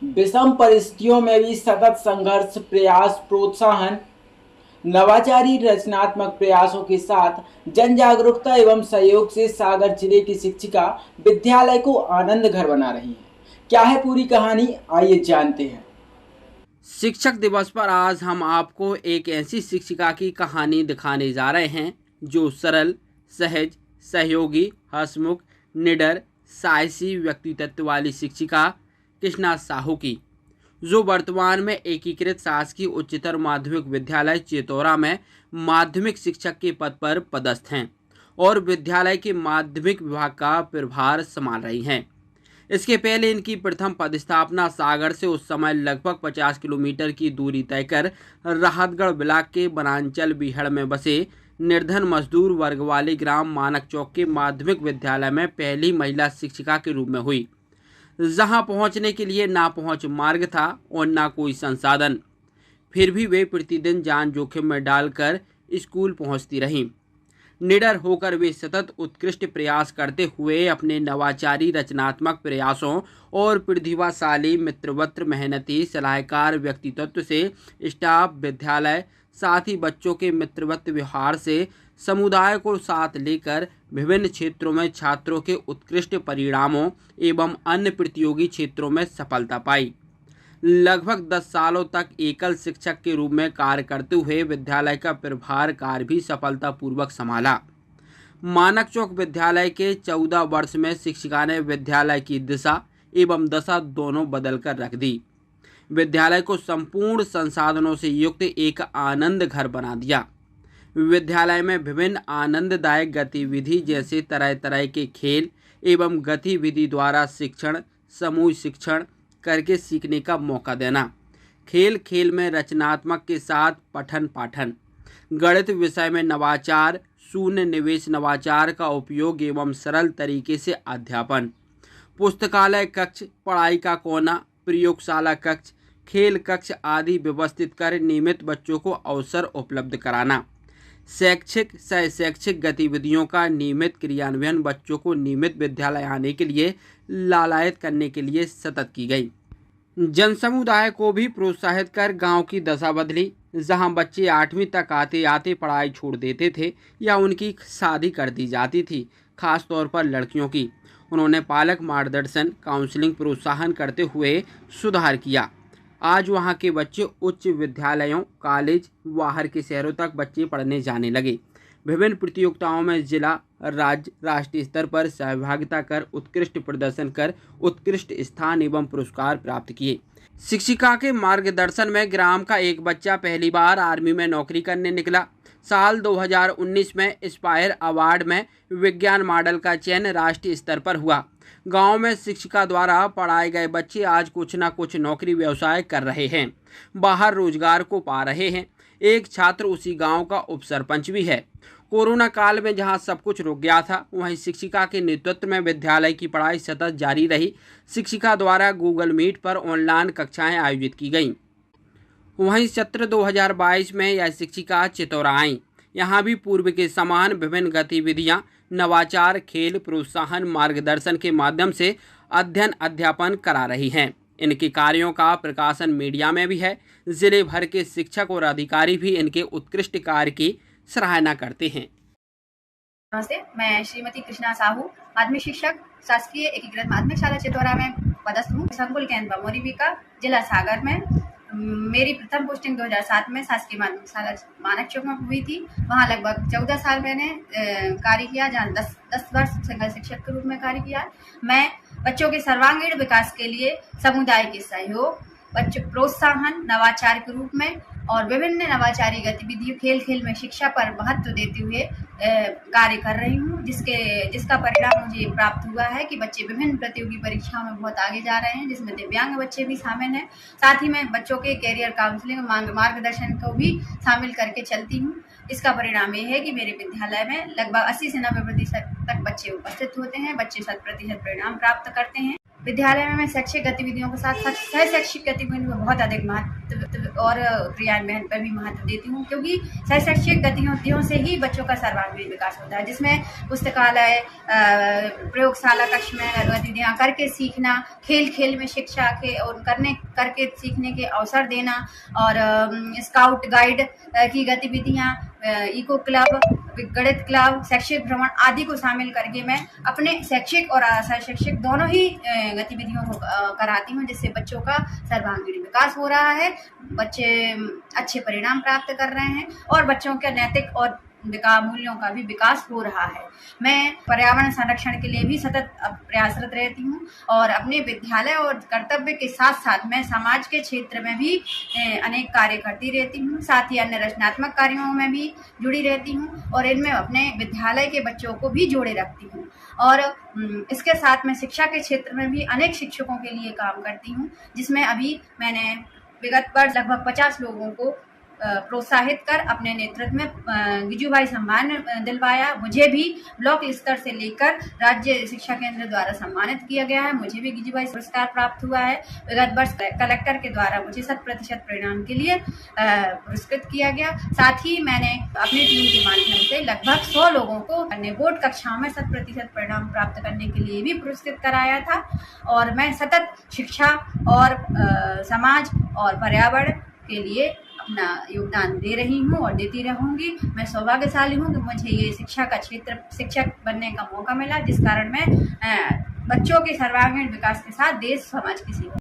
विषम परिस्थितियों में भी सतत संघर्ष, प्रयास, प्रोत्साहन, नवाचारी रचनात्मक प्रयासों के साथ जन जागरूकता एवं सहयोग से सागर जिले की शिक्षिका विद्यालय को आनंद घर बना रही है। क्या है पूरी कहानी, आइए जानते हैं। शिक्षक दिवस पर आज हम आपको एक ऐसी शिक्षिका की कहानी दिखाने जा रहे हैं जो सरल, सहज, सहयोगी, हंसमुख, निडर, साहसी व्यक्तित्व वाली शिक्षिका कृष्णा साहू की, जो वर्तमान में एकीकृत शासकीय उच्चतर माध्यमिक विद्यालय चेतौरा में माध्यमिक शिक्षक के पद पर पदस्थ हैं और विद्यालय के माध्यमिक विभाग का प्रभार संभाल रही हैं। इसके पहले इनकी प्रथम पदस्थापना सागर से उस समय लगभग 50 किलोमीटर की दूरी तय कर राहतगढ़ ब्लॉक के वनांचल बीहड़ में बसे निर्धन मजदूर वर्ग वाले ग्राम मानक चौक के माध्यमिक विद्यालय में पहली महिला शिक्षिका के रूप में हुई, जहां पहुंचने के लिए ना पहुंच मार्ग था और ना कोई संसाधन। फिर भी वे प्रतिदिन जान जोखिम में डालकर स्कूल पहुंचती रहीं। निडर होकर वे सतत उत्कृष्ट प्रयास करते हुए अपने नवाचारी रचनात्मक प्रयासों और प्रतिभाशाली मित्रवत मेहनती सलाहकार व्यक्तित्व से स्टाफ, विद्यालय, साथ ही बच्चों के मित्रवत व्यवहार से समुदाय को साथ लेकर विभिन्न क्षेत्रों में छात्रों के उत्कृष्ट परिणामों एवं अन्य प्रतियोगी क्षेत्रों में सफलता पाई। लगभग 10 सालों तक एकल शिक्षक के रूप में कार्य करते हुए विद्यालय का प्रभार कार्य भी सफलतापूर्वक संभाला। मानक चौक विद्यालय के 14 वर्ष में शिक्षिका ने विद्यालय की दिशा एवं दशा दोनों बदल कर रख दी। विद्यालय को संपूर्ण संसाधनों से युक्त एक आनंद घर बना दिया। विद्यालय में विभिन्न आनंददायक गतिविधि जैसे तरह तरह के खेल एवं गतिविधि द्वारा शिक्षण, समूह शिक्षण करके सीखने का मौका देना, खेल खेल में रचनात्मक के साथ पठन पाठन, गणित विषय में नवाचार, शून्य निवेश नवाचार का उपयोग एवं सरल तरीके से अध्यापन, पुस्तकालय कक्ष, पढ़ाई का कोना, प्रयोगशाला कक्ष, खेल कक्ष आदि व्यवस्थित कर नियमित बच्चों को अवसर उपलब्ध कराना, शैक्षिक सह शैक्षिक गतिविधियों का नियमित क्रियान्वयन बच्चों को नियमित विद्यालय आने के लिए लालायित करने के लिए सतत की गई। जन समुदाय को भी प्रोत्साहित कर गांव की दशा बदली, जहां बच्चे 8वीं तक आते आते पढ़ाई छोड़ देते थे या उनकी शादी कर दी जाती थी, खास तौर पर लड़कियों की। उन्होंने पालक मार्गदर्शन, काउंसलिंग प्रोत्साहन करते हुए सुधार किया। आज वहां के बच्चे उच्च विद्यालयों, कॉलेज, बाहर के शहरों तक बच्चे पढ़ने जाने लगे। विभिन्न प्रतियोगिताओं में जिला, राज्य, राष्ट्रीय स्तर पर सहभागिता कर उत्कृष्ट प्रदर्शन कर उत्कृष्ट स्थान एवं पुरस्कार प्राप्त किए। शिक्षिका के मार्गदर्शन में ग्राम का एक बच्चा पहली बार आर्मी में नौकरी करने निकला। साल 2019 में इंस्पायर अवार्ड में विज्ञान मॉडल का चयन राष्ट्रीय स्तर पर हुआ। गांव में शिक्षिका द्वारा पढ़ाए गए बच्चे आज कुछ न कुछ नौकरी व्यवसाय कर रहे हैं, बाहर रोजगार को पा रहे हैं। एक छात्र उसी गांव का उप सरपंच भी है। कोरोना काल में जहां सब कुछ रुक गया था, वहीं शिक्षिका के नेतृत्व में विद्यालय की पढ़ाई सतत जारी रही। शिक्षिका द्वारा गूगल मीट पर ऑनलाइन कक्षाएं आयोजित की गईं। वहीं सत्र 2022 में यह शिक्षिका चितौरा आईं। यहाँ भी पूर्व के समान विभिन्न गतिविधियां, नवाचार, खेल, प्रोत्साहन, मार्गदर्शन के माध्यम से अध्ययन अध्यापन करा रही हैं। इनके कार्यों का प्रकाशन मीडिया में भी है। जिले भर के शिक्षक और अधिकारी भी इनके उत्कृष्ट कार्य की सराहना करते हैं। नमस्ते, मैं श्रीमती कृष्णा साहू, माध्यमिक शिक्षक, शासकीय एकीकृत माध्यमिक शाला चितौरा में पदस्थ हूँ। संकुल केंद्र मोरीबीका, जिला सागर में। मेरी प्रथम पोस्टिंग 2007 में शासकीय माध्यमिक शाला मानक चौक में हुई थी। वहाँ लगभग 14 साल मैंने कार्य किया, जहाँ 10 वर्ष सिंगल शिक्षक के रूप में कार्य किया। मैं बच्चों के सर्वांगीण विकास के लिए समुदाय के सहयोग, बच्चों प्रोत्साहन, नवाचार के रूप में और विभिन्न नवाचारी गतिविधियों, खेल खेल में शिक्षा पर महत्व देते हुए कार्य कर रही हूँ, जिसका परिणाम मुझे प्राप्त हुआ है कि बच्चे विभिन्न प्रतियोगी परीक्षाओं में बहुत आगे जा रहे हैं, जिसमें दिव्यांग बच्चे भी शामिल हैं। साथ ही मैं बच्चों के कैरियर काउंसलिंग, मार्गदर्शन को भी शामिल करके चलती हूँ। इसका परिणाम ये है कि मेरे विद्यालय में लगभग 80 से 90% तक बच्चे उपस्थित होते हैं। बच्चे 100% परिणाम प्राप्त करते हैं। विद्यालय में मैं शैक्षिक गतिविधियों के साथ साथ सह शैक्षिक गतिविधियों में बहुत अधिक महत्व और क्रियान्वयन पर भी महत्व देती हूँ, क्योंकि सह शैक्षिक गतिविधियों से ही बच्चों का सर्वांगीण विकास होता है, जिसमें पुस्तकालय, प्रयोगशाला कक्ष में गतिविधियाँ करके सीखना, खेल खेल में शिक्षा के और करके सीखने के अवसर देना, और स्काउट गाइड की गतिविधियाँ, इको क्लब, गणित क्लब, शैक्षिक भ्रमण आदि को शामिल करके मैं अपने शैक्षिक और शैक्षिक दोनों ही गतिविधियों को कराती हूँ, जिससे बच्चों का सर्वांगीण विकास हो रहा है, बच्चे अच्छे परिणाम प्राप्त कर रहे हैं और बच्चों के नैतिक और मूल्यों का भी विकास हो रहा है। मैं पर्यावरण संरक्षण के लिए भी सतत प्रयासरत रहती हूँ और अपने विद्यालय और कर्तव्य के साथ साथ मैं समाज के क्षेत्र में भी अनेक कार्य करती रहती हूँ, साथ ही अन्य रचनात्मक कार्यों में भी जुड़ी रहती हूँ और इनमें अपने विद्यालय के बच्चों को भी जोड़े रखती हूँ। और इसके साथ मैं शिक्षा के क्षेत्र में भी अनेक शिक्षकों के लिए काम करती हूँ, जिसमें अभी मैंने विगत वर्ष लगभग 50 लोगों को प्रोत्साहित कर अपने नेतृत्व में गिजुभाई सम्मान दिलवाया। मुझे भी ब्लॉक स्तर से लेकर राज्य शिक्षा केंद्र द्वारा सम्मानित किया गया है, मुझे भी गिजुभाई पुरस्कार प्राप्त हुआ है। विगत वर्ष कलेक्टर के द्वारा मुझे 100% परिणाम के लिए पुरस्कृत किया गया। साथ ही मैंने अपनी टीम के माध्यम से लगभग 100 लोगों को अपने बोर्ड कक्षाओं में 100% परिणाम प्राप्त करने के लिए भी पुरस्कृत कराया था। और मैं सतत शिक्षा और समाज और पर्यावरण के लिए अपना योगदान दे रही हूँ और देती रहूँगी। मैं सौभाग्यशाली हूँ कि मुझे ये शिक्षा का क्षेत्र शिक्षक बनने का मौका मिला, जिस कारण मैं बच्चों के सर्वांगीण विकास के साथ देश समाज की सेवा